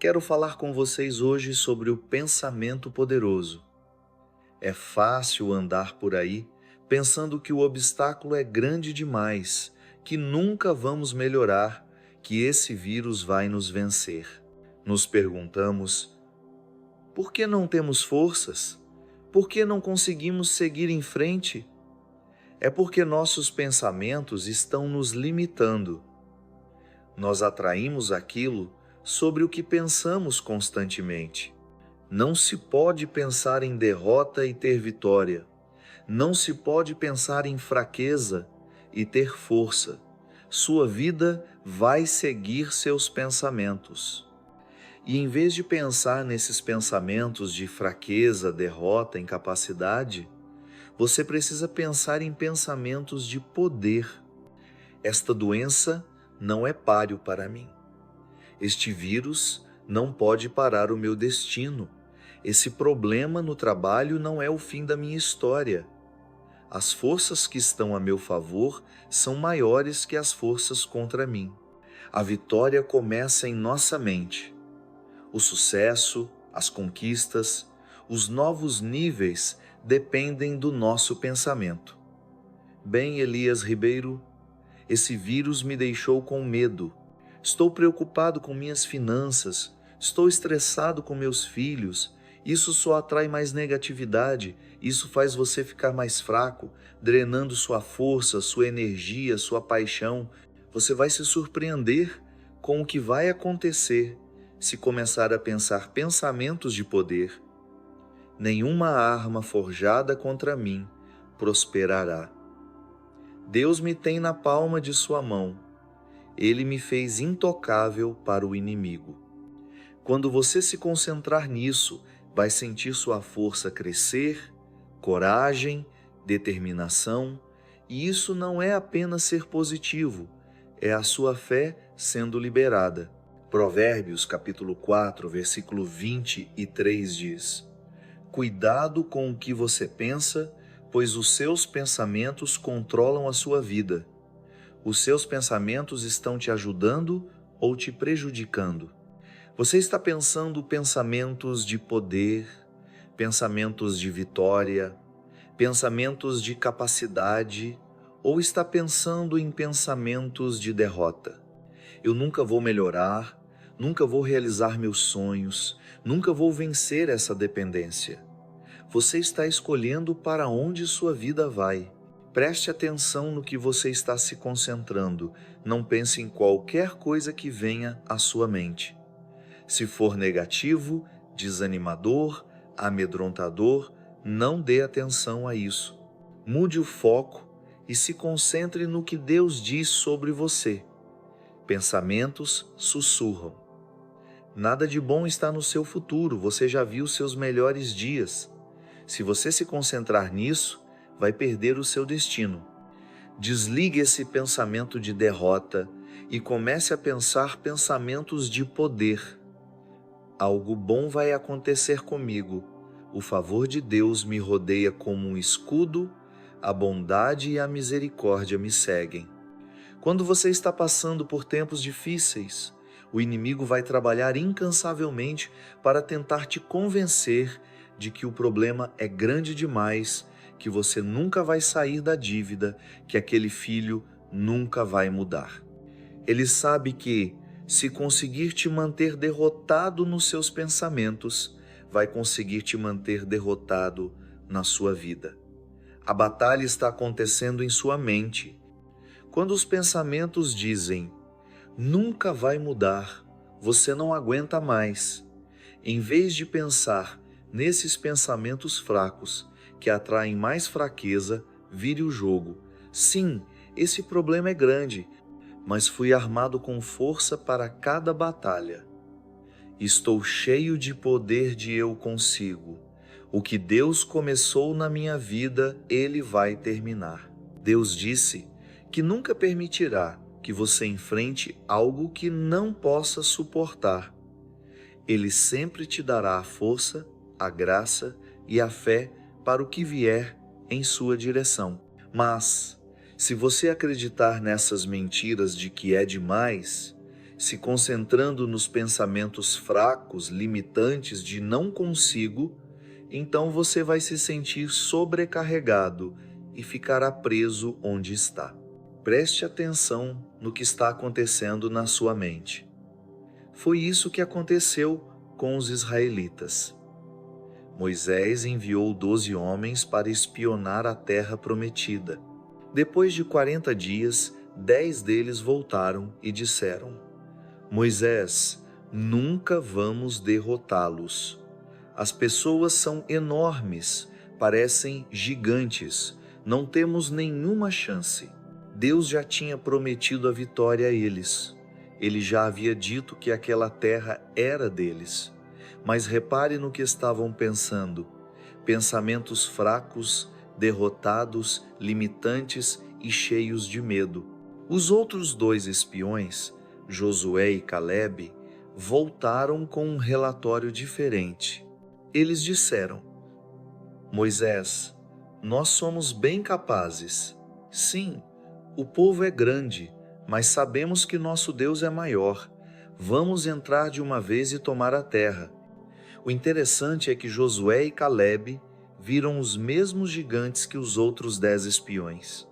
Quero falar com vocês hoje sobre o pensamento poderoso. É fácil andar por aí pensando que o obstáculo é grande demais, que nunca vamos melhorar, que esse vírus vai nos vencer. Nos perguntamos: por que não temos forças? Por que não conseguimos seguir em frente? É porque nossos pensamentos estão nos limitando. Nós atraímos aquilo sobre o que pensamos constantemente. Não se pode pensar em derrota e ter vitória. Não se pode pensar em fraqueza e ter força. Sua vida vai seguir seus pensamentos. E em vez de pensar nesses pensamentos de fraqueza, derrota, incapacidade, você precisa pensar em pensamentos de poder. Esta doença não é páreo para mim. Este vírus não pode parar o meu destino. Esse problema no trabalho não é o fim da minha história. As forças que estão a meu favor são maiores que as forças contra mim. A vitória começa em nossa mente. O sucesso, as conquistas, os novos níveis dependem do nosso pensamento. Bem, Elias Ribeiro, esse vírus me deixou com medo. Estou preocupado com minhas finanças, estou estressado com meus filhos. Isso só atrai mais negatividade, isso faz você ficar mais fraco, drenando sua força, sua energia, sua paixão. Você vai se surpreender com o que vai acontecer se começar a pensar pensamentos de poder. Nenhuma arma forjada contra mim prosperará. Deus me tem na palma de sua mão. Ele me fez intocável para o inimigo. Quando você se concentrar nisso, vai sentir sua força crescer, coragem, determinação, e isso não é apenas ser positivo, é a sua fé sendo liberada. Provérbios capítulo 4, versículo 23 diz: cuidado com o que você pensa, pois os seus pensamentos controlam a sua vida. Os seus pensamentos estão te ajudando ou te prejudicando? Você está pensando pensamentos de poder, pensamentos de vitória, pensamentos de capacidade, ou está pensando em pensamentos de derrota? Eu nunca vou melhorar, nunca vou realizar meus sonhos, nunca vou vencer essa dependência. Você está escolhendo para onde sua vida vai. Preste atenção no que você está se concentrando. Não pense em qualquer coisa que venha à sua mente. Se for negativo, desanimador, amedrontador, não dê atenção a isso. Mude o foco e se concentre no que Deus diz sobre você. Pensamentos sussurram. Nada de bom está no seu futuro, você já viu seus melhores dias. Se você se concentrar nisso, vai perder o seu destino. Desligue esse pensamento de derrota e comece a pensar pensamentos de poder. Algo bom vai acontecer comigo. O favor de Deus me rodeia como um escudo, a bondade e a misericórdia me seguem. Quando você está passando por tempos difíceis, o inimigo vai trabalhar incansavelmente para tentar te convencer de que o problema é grande demais, que você nunca vai sair da dívida, que aquele filho nunca vai mudar. Ele sabe que, se conseguir te manter derrotado nos seus pensamentos, vai conseguir te manter derrotado na sua vida. A batalha está acontecendo em sua mente. Quando os pensamentos dizem, nunca vai mudar, você não aguenta mais. Em vez de pensar nesses pensamentos fracos, que atraem mais fraqueza, vire o jogo. Sim, esse problema é grande, mas fui armado com força para cada batalha. Estou cheio de poder de eu consigo. O que Deus começou na minha vida, Ele vai terminar. Deus disse que nunca permitirá que você enfrente algo que não possa suportar. Ele sempre te dará a força, a graça e a fé para o que vier em sua direção. Mas, se você acreditar nessas mentiras de que é demais, se concentrando nos pensamentos fracos, limitantes de não consigo, então você vai se sentir sobrecarregado e ficará preso onde está. Preste atenção no que está acontecendo na sua mente. Foi isso que aconteceu com os israelitas. Moisés enviou 12 homens para espionar a terra prometida. Depois de 40 dias, 10 deles voltaram e disseram: Moisés, nunca vamos derrotá-los. As pessoas são enormes, parecem gigantes, não temos nenhuma chance. Deus já tinha prometido a vitória a eles. Ele já havia dito que aquela terra era deles. Mas repare no que estavam pensando: pensamentos fracos, derrotados, limitantes e cheios de medo. Os outros 2 espiões, Josué e Calebe, voltaram com um relatório diferente. Eles disseram: Moisés, nós somos bem capazes. Sim, o povo é grande, mas sabemos que nosso Deus é maior. Vamos entrar de uma vez e tomar a terra. O interessante é que Josué e Calebe viram os mesmos gigantes que os outros 10 espiões.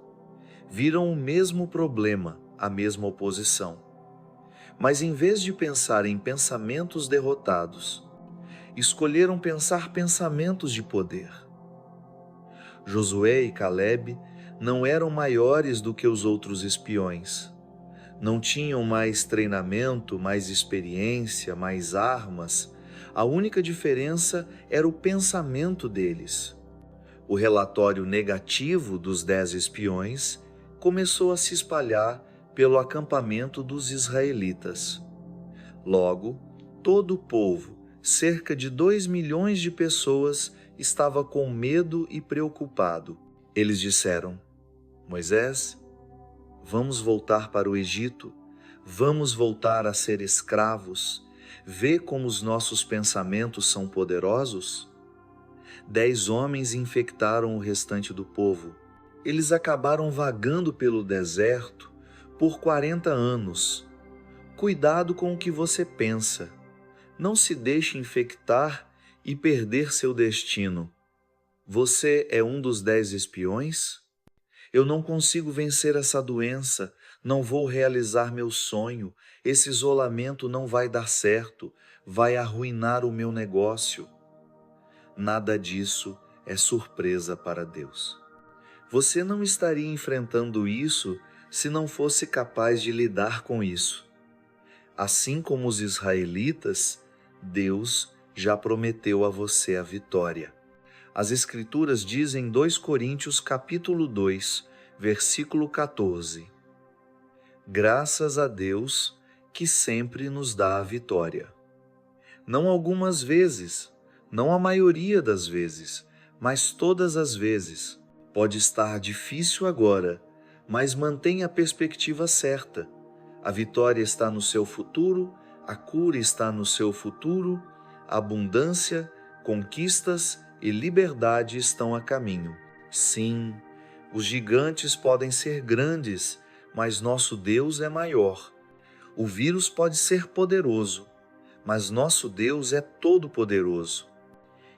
Viram o mesmo problema, a mesma oposição. Mas em vez de pensar em pensamentos derrotados, escolheram pensar pensamentos de poder. Josué e Calebe não eram maiores do que os outros espiões. Não tinham mais treinamento, mais experiência, mais armas. A única diferença era o pensamento deles. O relatório negativo dos 10 espiões começou a se espalhar pelo acampamento dos israelitas. Logo, todo o povo, cerca de 2 milhões de pessoas, estava com medo e preocupado. Eles disseram: Moisés, vamos voltar para o Egito, vamos voltar a ser escravos. Vê como os nossos pensamentos são poderosos? 10 homens infectaram o restante do povo. Eles acabaram vagando pelo deserto por 40 anos. Cuidado com o que você pensa. Não se deixe infectar e perder seu destino. Você é um dos 10 espiões? Eu não consigo vencer essa doença, não vou realizar meu sonho, esse isolamento não vai dar certo, vai arruinar o meu negócio. Nada disso é surpresa para Deus. Você não estaria enfrentando isso se não fosse capaz de lidar com isso. Assim como os israelitas, Deus já prometeu a você a vitória. As Escrituras dizem em 2 Coríntios capítulo 2, versículo 14: Graças a Deus que sempre nos dá a vitória. Não algumas vezes, não a maioria das vezes, mas todas as vezes. Pode estar difícil agora, mas mantenha a perspectiva certa. A vitória está no seu futuro, a cura está no seu futuro, a abundância, conquistas e liberdade estão a caminho. Sim, os gigantes podem ser grandes, mas nosso Deus é maior. O vírus pode ser poderoso, mas nosso Deus é todo-poderoso.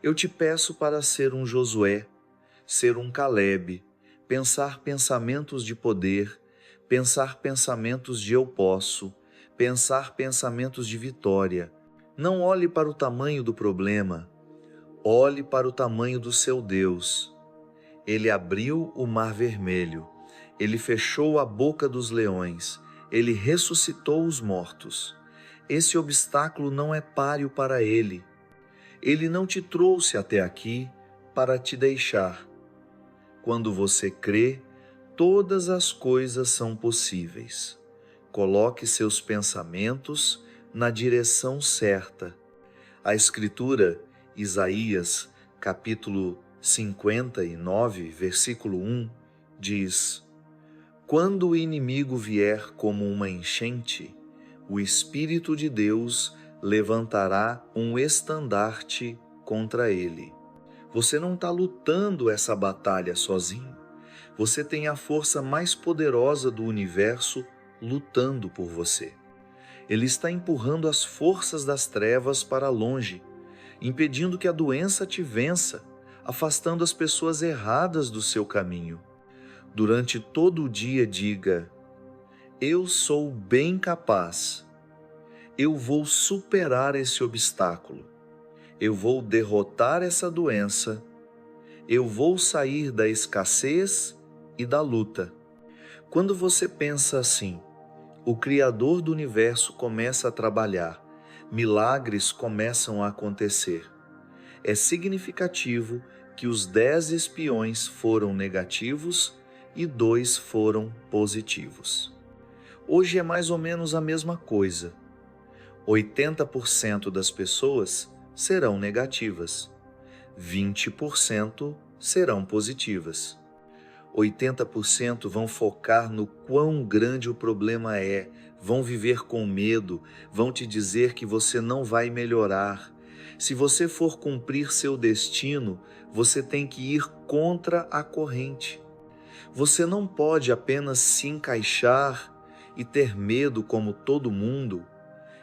Eu te peço para ser um Josué, ser um Calebe, pensar pensamentos de poder, pensar pensamentos de eu posso, pensar pensamentos de vitória. Não olhe para o tamanho do problema, olhe para o tamanho do seu Deus. Ele abriu o mar vermelho, ele fechou a boca dos leões, ele ressuscitou os mortos. Esse obstáculo não é páreo para ele. Ele não te trouxe até aqui para te deixar. Quando você crê, todas as coisas são possíveis. Coloque seus pensamentos na direção certa. A Escritura, Isaías, capítulo 59, versículo 1, diz: Quando o inimigo vier como uma enchente, o Espírito de Deus levantará um estandarte contra ele. Você não está lutando essa batalha sozinho. Você tem a força mais poderosa do universo lutando por você. Ele está empurrando as forças das trevas para longe, impedindo que a doença te vença, afastando as pessoas erradas do seu caminho. Durante todo o dia diga: eu sou bem capaz, eu vou superar esse obstáculo, eu vou derrotar essa doença, eu vou sair da escassez e da luta. Quando você pensa assim, o Criador do universo começa a trabalhar, milagres começam a acontecer. É significativo que os 10 espiões foram negativos e 2 foram positivos. Hoje é mais ou menos a mesma coisa. 80% das pessoas serão negativas, 20% serão positivas. 80% vão focar no quão grande o problema é, vão viver com medo, vão te dizer que você não vai melhorar. Se você for cumprir seu destino, você tem que ir contra a corrente. Você não pode apenas se encaixar e ter medo como todo mundo,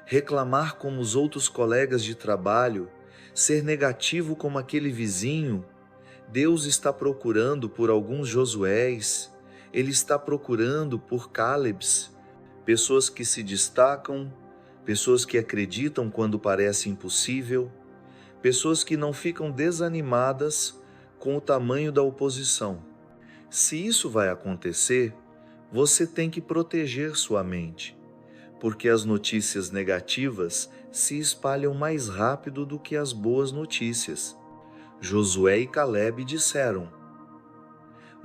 reclamar como os outros colegas de trabalho, ser negativo como aquele vizinho. Deus está procurando por alguns Josués, Ele está procurando por Cálebs, pessoas que se destacam, pessoas que acreditam quando parece impossível, pessoas que não ficam desanimadas com o tamanho da oposição. Se isso vai acontecer, você tem que proteger sua mente, porque as notícias negativas se espalham mais rápido do que as boas notícias. Josué e Calebe disseram: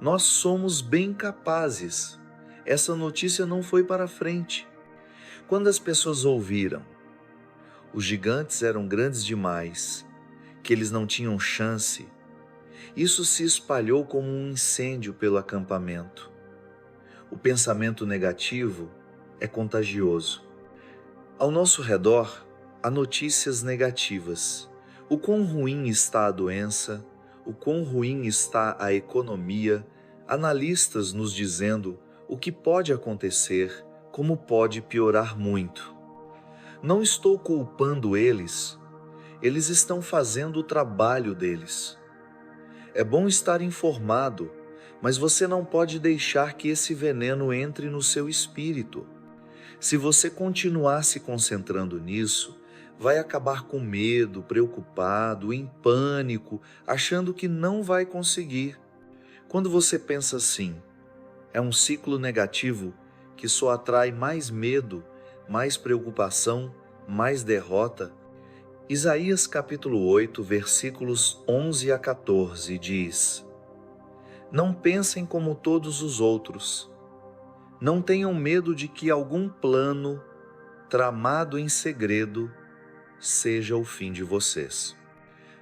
nós somos bem capazes. Essa notícia não foi para frente. Quando as pessoas ouviram, os gigantes eram grandes demais, que eles não tinham chance, isso se espalhou como um incêndio pelo acampamento. O pensamento negativo é contagioso. Ao nosso redor, há notícias negativas. O quão ruim está a doença, o quão ruim está a economia, analistas nos dizendo o que pode acontecer, como pode piorar muito. Não estou culpando eles, eles estão fazendo o trabalho deles. É bom estar informado, mas você não pode deixar que esse veneno entre no seu espírito. Se você continuar se concentrando nisso, vai acabar com medo, preocupado, em pânico, achando que não vai conseguir. Quando você pensa assim, é um ciclo negativo que só atrai mais medo, mais preocupação, mais derrota. Isaías capítulo 8, versículos 11 a 14 diz: não pensem como todos os outros. Não tenham medo de que algum plano, tramado em segredo, seja o fim de vocês.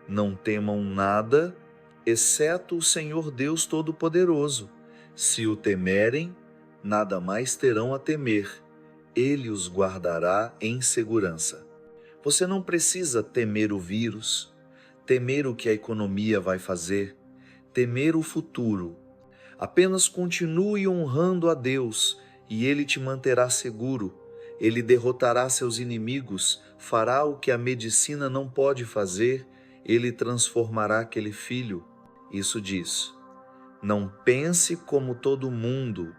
Não temam nada, exceto o Senhor Deus Todo-Poderoso. Se o temerem, nada mais terão a temer. Ele os guardará em segurança. Você não precisa temer o vírus, temer o que a economia vai fazer, temer o futuro. Apenas continue honrando a Deus e Ele te manterá seguro. Ele derrotará seus inimigos, fará o que a medicina não pode fazer, Ele transformará aquele filho. Isso diz: não pense como todo mundo,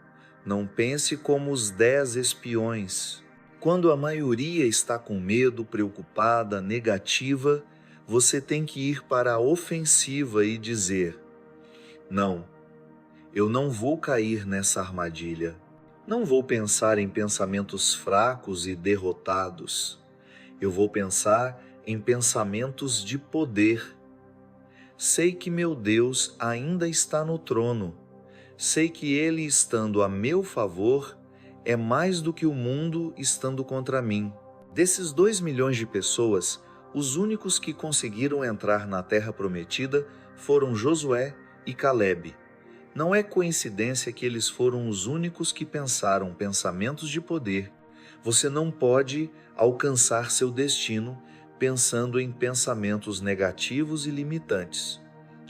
não pense como os 10 espiões. Quando a maioria está com medo, preocupada, negativa, você tem que ir para a ofensiva e dizer: não, eu não vou cair nessa armadilha. Não vou pensar em pensamentos fracos e derrotados. Eu vou pensar em pensamentos de poder. Sei que meu Deus ainda está no trono. Sei que Ele estando a meu favor é mais do que o mundo estando contra mim. Desses 2 milhões de pessoas, os únicos que conseguiram entrar na Terra Prometida foram Josué e Calebe. Não é coincidência que eles foram os únicos que pensaram pensamentos de poder. Você não pode alcançar seu destino pensando em pensamentos negativos e limitantes.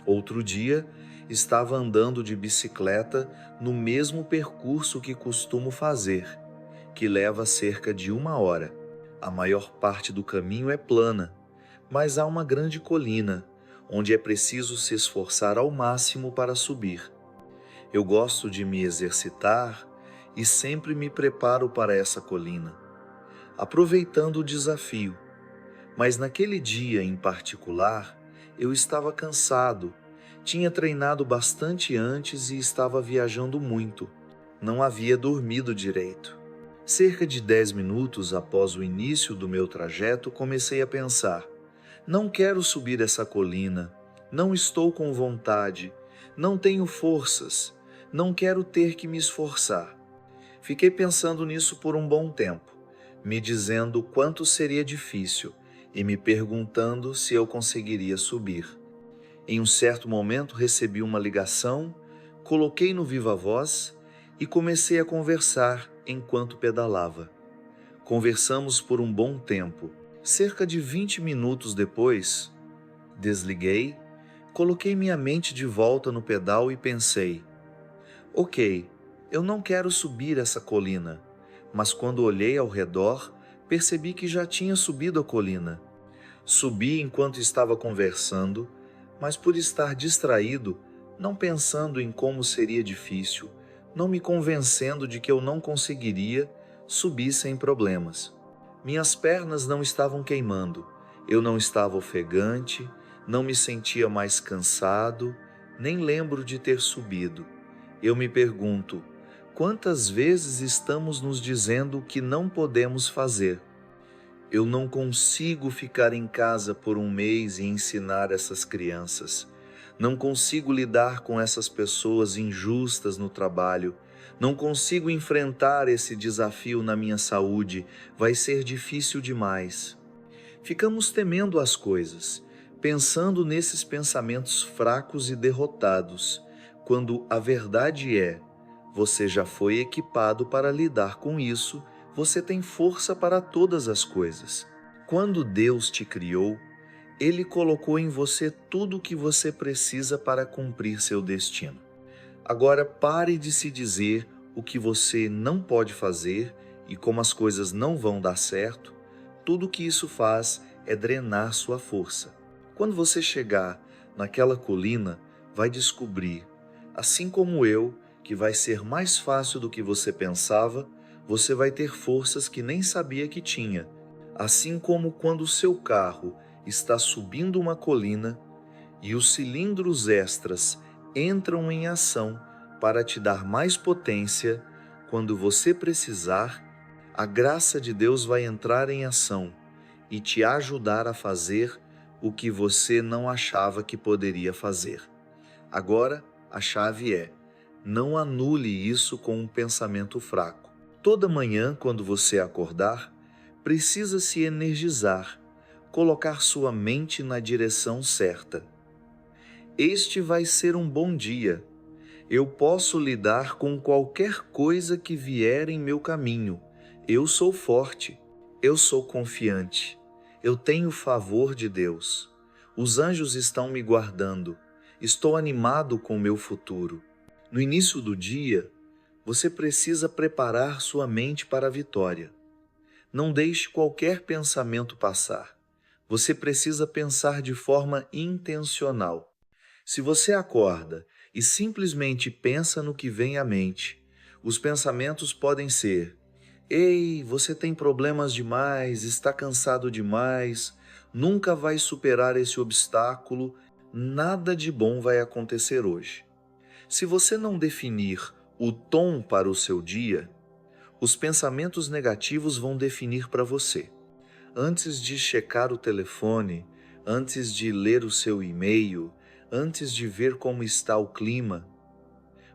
Outro dia, estava andando de bicicleta no mesmo percurso que costumo fazer, que leva cerca de 1 hora. A maior parte do caminho é plana, mas há uma grande colina, onde é preciso se esforçar ao máximo para subir. Eu gosto de me exercitar e sempre me preparo para essa colina, aproveitando o desafio. Mas naquele dia em particular, eu estava cansado, tinha treinado bastante antes e estava viajando muito. Não havia dormido direito. Cerca de 10 minutos após o início do meu trajeto, comecei a pensar: não quero subir essa colina, não estou com vontade, não tenho forças, não quero ter que me esforçar. Fiquei pensando nisso por um bom tempo, me dizendo quanto seria difícil e me perguntando se eu conseguiria subir. Em um certo momento recebi uma ligação, coloquei no viva-voz e comecei a conversar enquanto pedalava. Conversamos por um bom tempo. Cerca de 20 minutos depois, desliguei, coloquei minha mente de volta no pedal e pensei: ok, eu não quero subir essa colina, mas quando olhei ao redor, percebi que já tinha subido a colina. Subi enquanto estava conversando, mas por estar distraído, não pensando em como seria difícil, não me convencendo de que eu não conseguiria, subi sem problemas. Minhas pernas não estavam queimando, eu não estava ofegante, não me sentia mais cansado, nem lembro de ter subido. Eu me pergunto: quantas vezes estamos nos dizendo que não podemos fazer? Eu não consigo ficar em casa por um mês e ensinar essas crianças. Não consigo lidar com essas pessoas injustas no trabalho. Não consigo enfrentar esse desafio na minha saúde. Vai ser difícil demais. Ficamos temendo as coisas, pensando nesses pensamentos fracos e derrotados, quando a verdade é: você já foi equipado para lidar com isso, você tem força para todas as coisas. Quando Deus te criou, Ele colocou em você tudo o que você precisa para cumprir seu destino. Agora pare de se dizer o que você não pode fazer e como as coisas não vão dar certo. Tudo o que isso faz é drenar sua força. Quando você chegar naquela colina, vai descobrir, assim como eu, que vai ser mais fácil do que você pensava. Você vai ter forças que nem sabia que tinha. Assim como quando o seu carro está subindo uma colina e os cilindros extras entram em ação para te dar mais potência, quando você precisar, a graça de Deus vai entrar em ação e te ajudar a fazer o que você não achava que poderia fazer. Agora, a chave é: não anule isso com um pensamento fraco. Toda manhã, quando você acordar, precisa se energizar, colocar sua mente na direção certa. Este vai ser um bom dia. Eu posso lidar com qualquer coisa que vier em meu caminho. Eu sou forte, eu sou confiante, eu tenho o favor de Deus. Os anjos estão me guardando, estou animado com o meu futuro. No início do dia, você precisa preparar sua mente para a vitória. Não deixe qualquer pensamento passar. Você precisa pensar de forma intencional. Se você acorda e simplesmente pensa no que vem à mente, os pensamentos podem ser: ei, você tem problemas demais, está cansado demais, nunca vai superar esse obstáculo, nada de bom vai acontecer hoje. Se você não definir o tom para o seu dia, os pensamentos negativos vão definir para você. Antes de checar o telefone, antes de ler o seu e-mail, antes de ver como está o clima,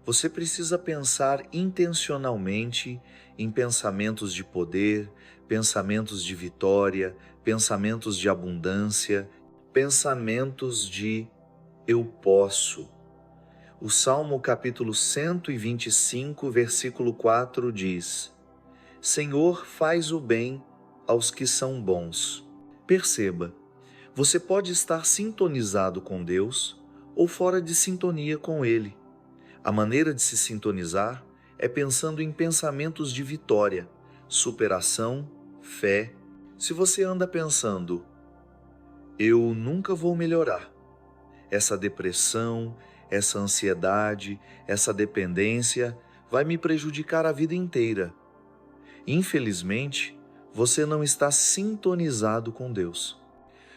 você precisa pensar intencionalmente em pensamentos de poder, pensamentos de vitória, pensamentos de abundância, pensamentos de eu posso. O Salmo capítulo 125, versículo 4 diz: Senhor, faz o bem aos que são bons. Perceba, você pode estar sintonizado com Deus ou fora de sintonia com Ele. A maneira de se sintonizar é pensando em pensamentos de vitória, superação, fé, Se você anda pensando, eu nunca vou melhorar, essa depressão, essa ansiedade, essa dependência vai me prejudicar a vida inteira. Infelizmente, você não está sintonizado com Deus.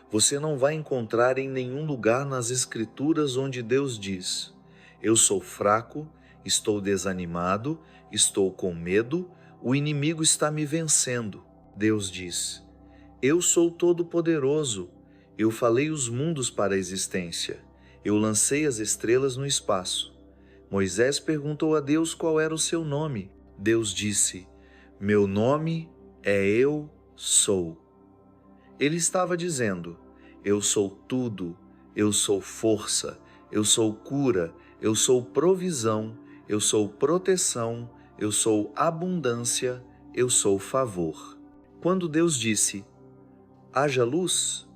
Você não vai encontrar em nenhum lugar nas Escrituras onde Deus diz: eu sou fraco, estou desanimado, estou com medo, o inimigo está me vencendo. Deus diz: eu sou todo-poderoso, eu falei os mundos para a existência, eu lancei as estrelas no espaço. Moisés perguntou a Deus qual era o seu nome. Deus disse: meu nome é Eu Sou. Ele estava dizendo: eu sou tudo, eu sou força, eu sou cura, eu sou provisão, eu sou proteção, eu sou abundância, eu sou favor. Quando Deus disse: haja luz,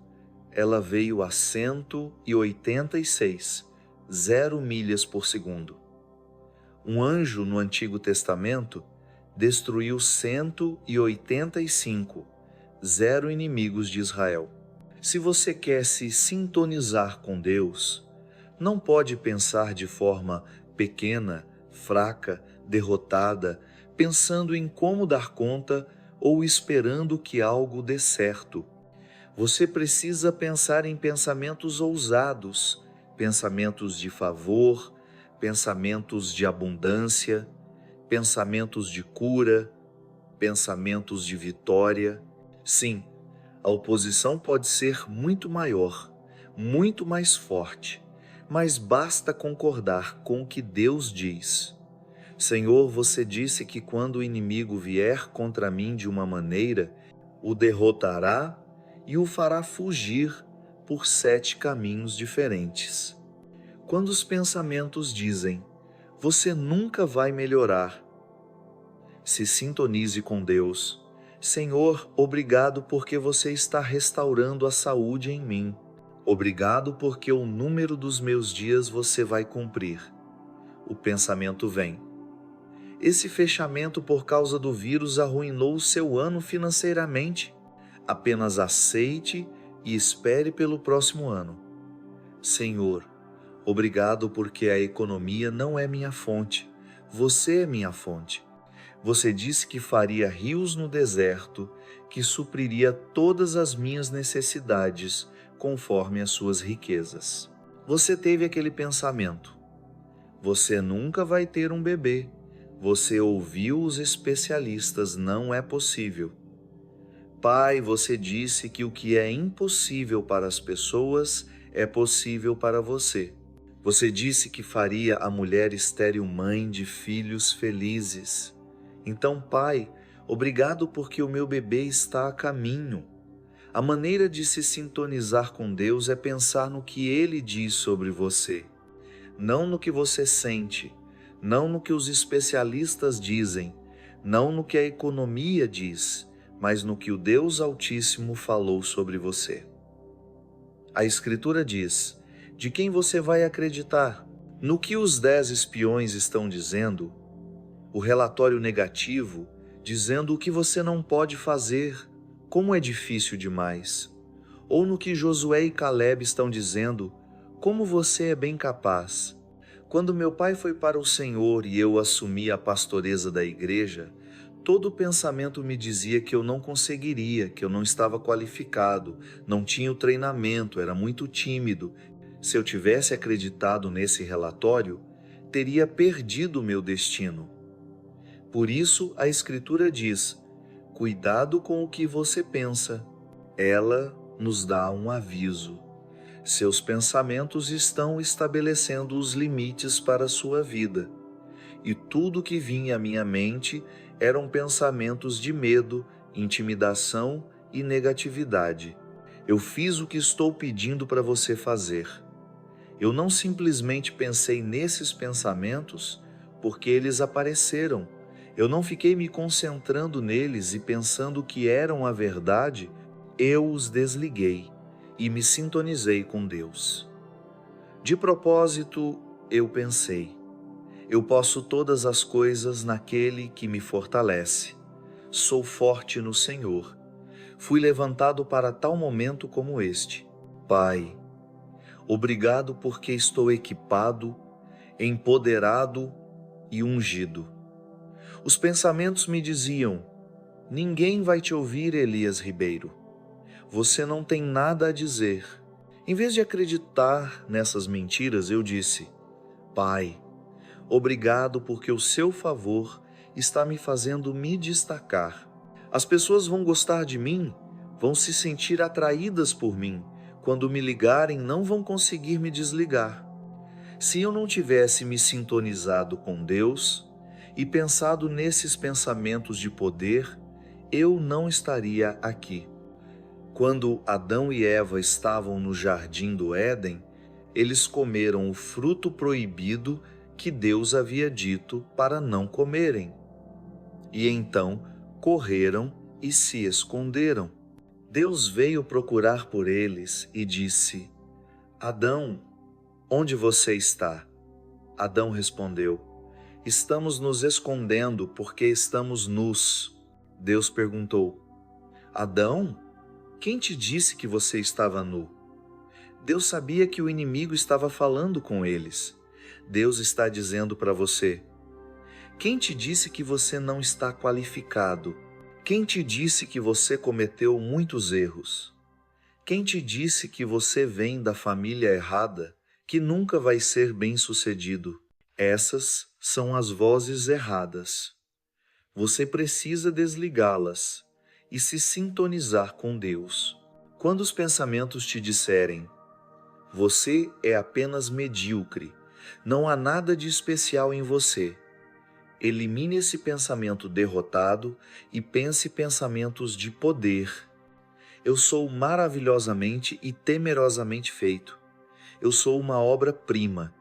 ela veio a 186, 0 milhas por segundo. Um anjo no Antigo Testamento destruiu 185, 0 inimigos de Israel. Se você quer se sintonizar com Deus, não pode pensar de forma pequena, fraca, derrotada, pensando em como dar conta ou esperando que algo dê certo. Você precisa pensar em pensamentos ousados, pensamentos de favor, pensamentos de abundância, pensamentos de cura, pensamentos de vitória. Sim, a oposição pode ser muito maior, muito mais forte, mas basta concordar com o que Deus diz. Senhor, você disse que quando o inimigo vier contra mim de uma maneira, o derrotará e o fará fugir por 7 caminhos diferentes. Quando os pensamentos dizem, você nunca vai melhorar, se sintonize com Deus. Senhor, obrigado porque você está restaurando a saúde em mim. Obrigado porque o número dos meus dias você vai cumprir. O pensamento vem: esse fechamento por causa do vírus arruinou o seu ano financeiramente. Apenas aceite e espere pelo próximo ano. Senhor, obrigado porque a economia não é minha fonte. Você é minha fonte. Você disse que faria rios no deserto, que supriria todas as minhas necessidades conforme as suas riquezas. Você teve aquele pensamento: você nunca vai ter um bebê. Você ouviu os especialistas, não é possível. Pai, você disse que o que é impossível para as pessoas é possível para você. Você disse que faria a mulher estéril mãe de filhos felizes. Então, Pai, obrigado porque o meu bebê está a caminho. A maneira de se sintonizar com Deus é pensar no que Ele diz sobre você, não no que você sente, não no que os especialistas dizem, não no que a economia diz, mas no que o Deus Altíssimo falou sobre você. A Escritura diz: de quem você vai acreditar? No que os 10 espiões estão dizendo? O relatório negativo, dizendo o que você não pode fazer, como é difícil demais. Ou no que Josué e Caleb estão dizendo, como você é bem capaz. Quando meu pai foi para o Senhor e eu assumi a pastoreza da igreja, todo o pensamento me dizia que eu não conseguiria, que eu não estava qualificado, não tinha o treinamento, era muito tímido. Se eu tivesse acreditado nesse relatório, teria perdido o meu destino. Por isso a Escritura diz: cuidado com o que você pensa. Ela nos dá um aviso. Seus pensamentos estão estabelecendo os limites para a sua vida. E tudo que vinha à minha mente eram pensamentos de medo, intimidação e negatividade. Eu fiz o que estou pedindo para você fazer. Eu não simplesmente pensei nesses pensamentos porque eles apareceram. Eu não fiquei me concentrando neles e pensando que eram a verdade. Eu os desliguei e me sintonizei com Deus. De propósito, eu pensei: eu posso todas as coisas naquele que me fortalece. Sou forte no Senhor. fui levantado para tal momento como este. Pai, obrigado porque estou equipado, empoderado e ungido. Os pensamentos me diziam: ninguém vai te ouvir, Elias Ribeiro. Você não tem nada a dizer. Em vez de acreditar nessas mentiras, eu disse: Pai, obrigado porque o seu favor está me fazendo me destacar. As pessoas vão gostar de mim, vão se sentir atraídas por mim. Quando me ligarem, não vão conseguir me desligar. Se eu não tivesse me sintonizado com Deus e pensado nesses pensamentos de poder, eu não estaria aqui. Quando Adão e Eva estavam no jardim do Éden, eles comeram o fruto proibido que Deus havia dito para não comerem. E então correram e se esconderam. Deus veio procurar por eles e disse: Adão, onde você está? Adão respondeu: Estamos nos escondendo porque estamos nus. Deus perguntou: Adão, quem te disse que você estava nu? Deus sabia que o inimigo estava falando com eles. Deus está dizendo para você: quem te disse que você não está qualificado? Quem te disse que você cometeu muitos erros? Quem te disse que você vem da família errada, que nunca vai ser bem-sucedido? Essas são as vozes erradas. Você precisa desligá-las e se sintonizar com Deus. Quando os pensamentos te disserem: você é apenas medíocre, não há nada de especial em você, elimine esse pensamento derrotado e pense pensamentos de poder. Eu sou maravilhosamente e temerosamente feito. Eu sou uma obra-prima.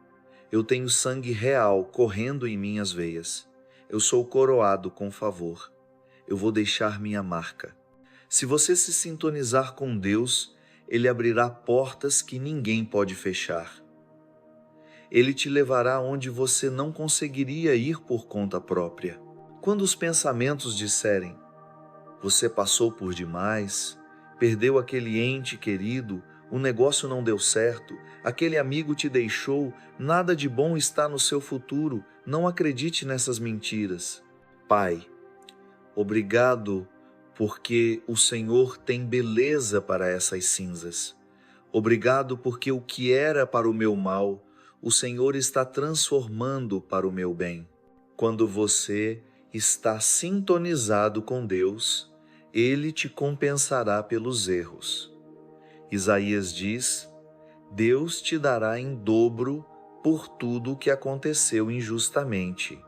Eu tenho sangue real correndo em minhas veias. Eu sou coroado com favor. Eu vou deixar minha marca. Se você se sintonizar com Deus, Ele abrirá portas que ninguém pode fechar. Ele te levará onde você não conseguiria ir por conta própria. Quando os pensamentos disserem: você passou por demais, perdeu aquele ente querido, o negócio não deu certo, aquele amigo te deixou, nada de bom está no seu futuro, não acredite nessas mentiras. Pai, obrigado porque o Senhor tem beleza para essas cinzas. Obrigado porque o que era para o meu mal, o Senhor está transformando para o meu bem. Quando você está sintonizado com Deus, Ele te compensará pelos erros. Isaías diz: Deus te dará em dobro por tudo o que aconteceu injustamente.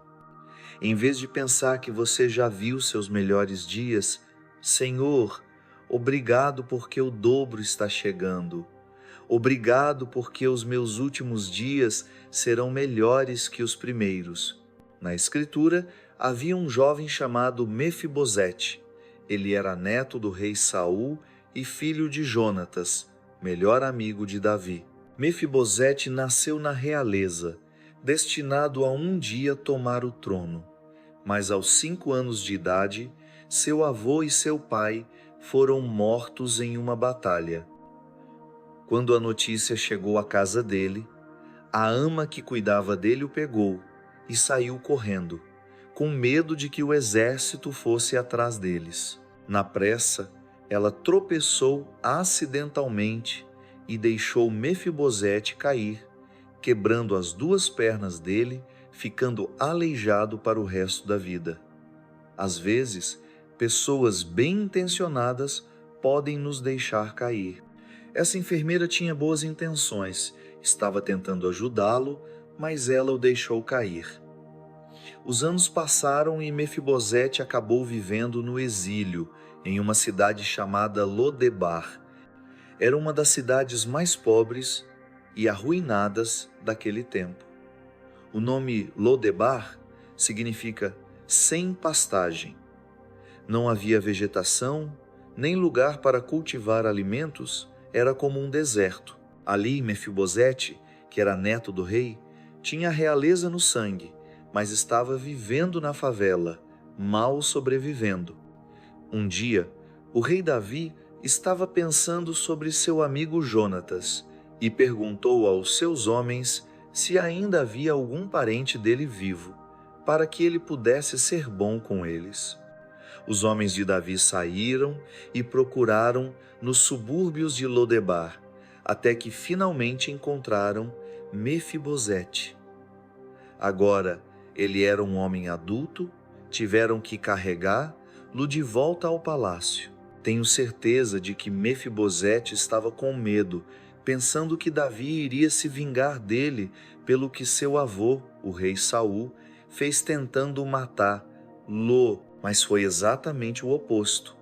Em vez de pensar que você já viu seus melhores dias, Senhor, obrigado porque o dobro está chegando. Obrigado porque os meus últimos dias serão melhores que os primeiros. Na Escritura, havia um jovem chamado Mefibosete. Ele era neto do rei Saul e filho de Jonatas, melhor amigo de Davi. Mefibosete nasceu na realeza, destinado a um dia tomar o trono. Mas aos 5 anos de idade, seu avô e seu pai foram mortos em uma batalha. Quando a notícia chegou à casa dele, a ama que cuidava dele o pegou e saiu correndo, com medo de que o exército fosse atrás deles. Na pressa, ela tropeçou acidentalmente e deixou Mefibosete cair, quebrando as 2 pernas dele, ficando aleijado para o resto da vida. Às vezes, pessoas bem intencionadas podem nos deixar cair. Essa enfermeira tinha boas intenções, estava tentando ajudá-lo, mas ela o deixou cair. Os anos passaram e Mefibosete acabou vivendo no exílio, em uma cidade chamada Lodebar. Era uma das cidades mais pobres e arruinadas daquele tempo. O nome Lodebar significa sem pastagem. Não havia vegetação, nem lugar para cultivar alimentos, era como um deserto. Ali, Mefibosete, que era neto do rei, tinha a realeza no sangue, mas estava vivendo na favela, mal sobrevivendo. Um dia, O rei Davi estava pensando sobre seu amigo Jonatas e perguntou aos seus homens se ainda havia algum parente dele vivo, para que ele pudesse ser bom com eles. Os homens de Davi saíram e procuraram nos subúrbios de Lodebar, até que finalmente encontraram Mefibosete. Agora ele era um homem adulto, tiveram que carregá-lo de volta ao palácio. Tenho certeza de que Mefibosete estava com medo, pensando que Davi iria se vingar dele pelo que seu avô, o rei Saul, fez tentando o matá-lo, mas foi exatamente o oposto.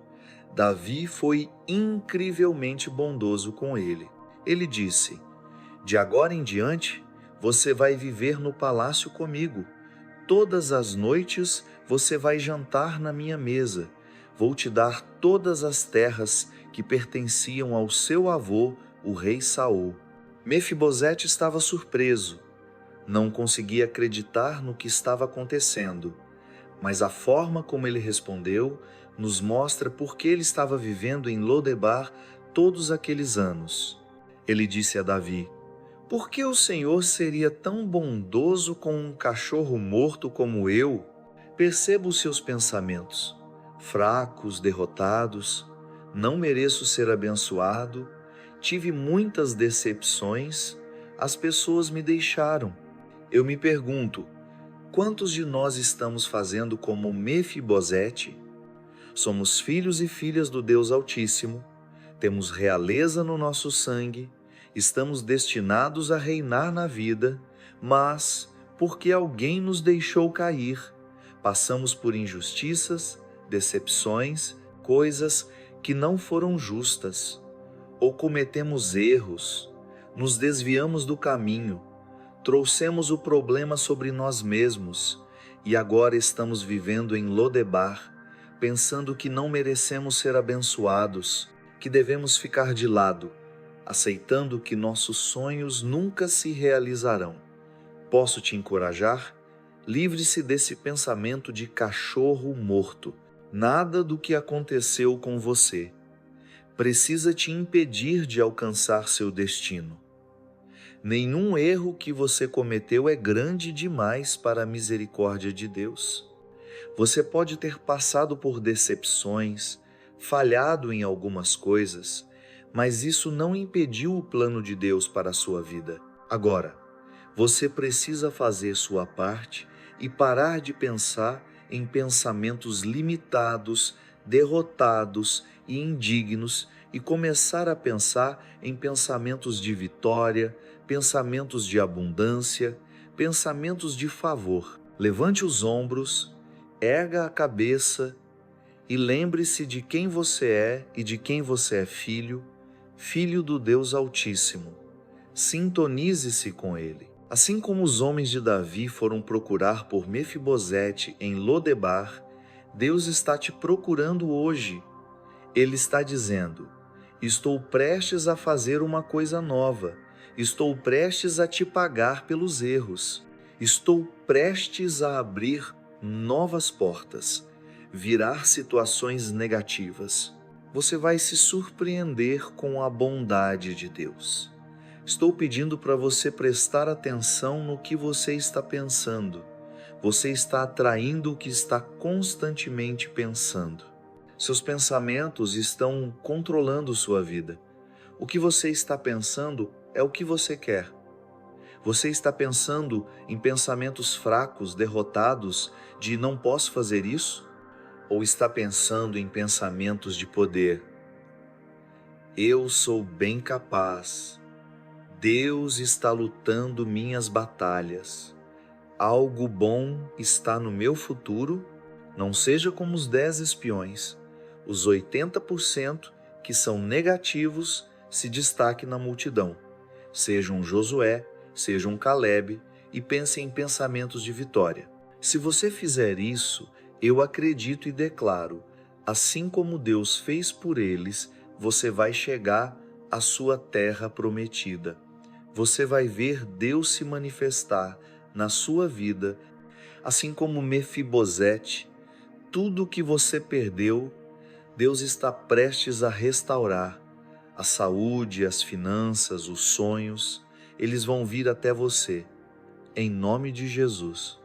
Davi foi incrivelmente bondoso com ele. Ele disse: de agora em diante, você vai viver no palácio comigo. Todas as noites você vai jantar na minha mesa. Vou te dar todas as terras que pertenciam ao seu avô, o rei Saul. Mefibosete estava surpreso. Não conseguia acreditar no que estava acontecendo, mas a forma como ele respondeu nos mostra por que ele estava vivendo em Lodebar todos aqueles anos. Ele disse a Davi: por que o Senhor seria tão bondoso com um cachorro morto como eu? Percebo os seus pensamentos, fracos, derrotados. Não mereço ser abençoado. Tive muitas decepções. As pessoas me deixaram. Eu me pergunto, quantos de nós estamos fazendo como Mefibosete? Somos filhos e filhas do Deus Altíssimo, temos realeza no nosso sangue, estamos destinados a reinar na vida, mas, porque alguém nos deixou cair, passamos por injustiças, decepções, coisas que não foram justas, ou cometemos erros, nos desviamos do caminho, trouxemos o problema sobre nós mesmos e agora estamos vivendo em Lodebar, pensando que não merecemos ser abençoados, que devemos ficar de lado, aceitando que nossos sonhos nunca se realizarão. Posso te encorajar? Livre-se desse pensamento de cachorro morto. Nada do que aconteceu com você precisa te impedir de alcançar seu destino. Nenhum erro que você cometeu é grande demais para a misericórdia de Deus. Você pode ter passado por decepções, falhado em algumas coisas, mas isso não impediu o plano de Deus para a sua vida. Agora, você precisa fazer sua parte e parar de pensar em pensamentos limitados, derrotados e indignos e começar a pensar em pensamentos de vitória, pensamentos de abundância, pensamentos de favor. Levante os ombros, erga a cabeça e lembre-se de quem você é e de quem você é filho, filho do Deus Altíssimo. Sintonize-se com Ele. Assim como os homens de Davi foram procurar por Mefibosete em Lodebar, Deus está te procurando hoje. Ele está dizendo: estou prestes a fazer uma coisa nova. Estou prestes a te pagar pelos erros. Estou prestes a abrir novas portas, virar situações negativas. Você vai se surpreender com a bondade de Deus. Estou pedindo para você prestar atenção no que você está pensando. Você está atraindo o que está constantemente pensando. Seus pensamentos estão controlando sua vida. O que você está pensando é o que você quer. Você está pensando em pensamentos fracos, derrotados, de não posso fazer isso? Ou está pensando em pensamentos de poder? Eu sou bem capaz. Deus está lutando minhas batalhas. Algo bom está no meu futuro. Não seja como os 10 espiões. Os 80% que são negativos se destaquem na multidão. Seja um Josué, seja um Caleb, e pense em pensamentos de vitória. Se você fizer isso, eu acredito e declaro, assim como Deus fez por eles, você vai chegar à sua terra prometida. Você vai ver Deus se manifestar na sua vida, assim como Mefibosete. Tudo que você perdeu, Deus está prestes a restaurar a saúde, as finanças, os sonhos. Eles vão vir até você, em nome de Jesus.